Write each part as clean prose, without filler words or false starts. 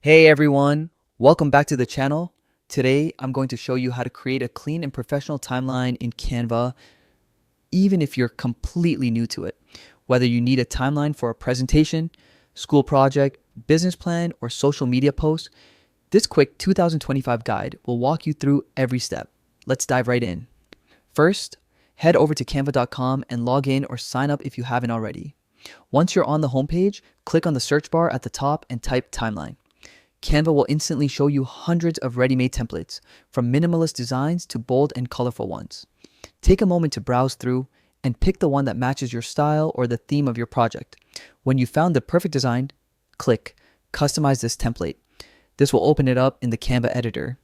Hey everyone, welcome back to the channel. Today I'm going to show you how to create a clean and professional timeline in Canva, even if you're completely new to it. Whether you need a timeline for a presentation, school project, business plan, or social media post, this quick 2025 guide will walk you through every step. Let's dive right in. First, head over to canva.com and log in or sign up if you haven't already. Once you're on the homepage, click on the search bar at the top and type timeline. Canva will instantly show you hundreds of ready-made templates, from minimalist designs to bold and colorful ones. Take a moment to browse through and pick the one that matches your style or the theme of your project. When you found the perfect design, click Customize this template. This will open it up in the Canva editor.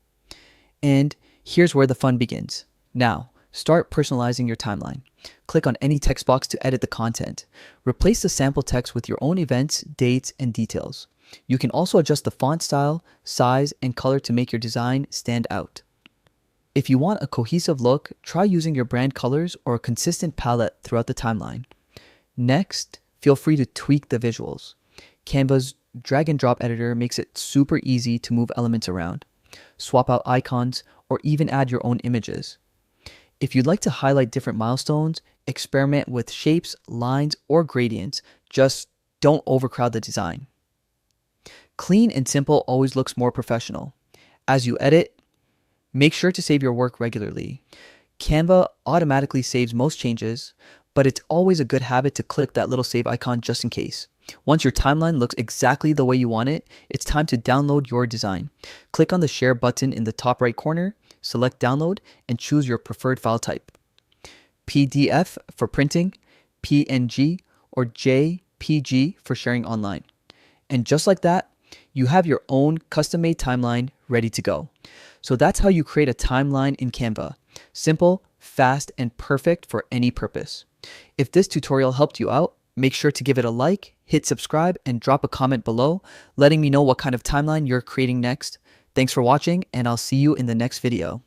And here's where the fun begins. Now, start personalizing your timeline. Click on any text box to edit the content. Replace the sample text with your own events, dates, and details. You can also adjust the font style, size, and color to make your design stand out. If you want a cohesive look, try using your brand colors or a consistent palette throughout the timeline. Next, feel free to tweak the visuals. Canva's drag and drop editor makes it super easy to move elements around, swap out icons, or even add your own images. If you'd like to highlight different milestones, experiment with shapes, lines, or gradients. Just don't overcrowd the design. Clean and simple always looks more professional. As you edit, make sure to save your work regularly. Canva automatically saves most changes, but it's always a good habit to click that little save icon just in case. Once your timeline looks exactly the way you want it, it's time to download your design. Click on the share button in the top right corner, select download, and choose your preferred file type. PDF for printing, PNG, or JPG for sharing online. And just like that, you have your own custom-made timeline ready to go. So that's how you create a timeline in Canva. Simple, fast, and perfect for any purpose. If this tutorial helped you out, make sure to give it a like, hit subscribe, and drop a comment below, letting me know what kind of timeline you're creating next. Thanks for watching, and I'll see you in the next video.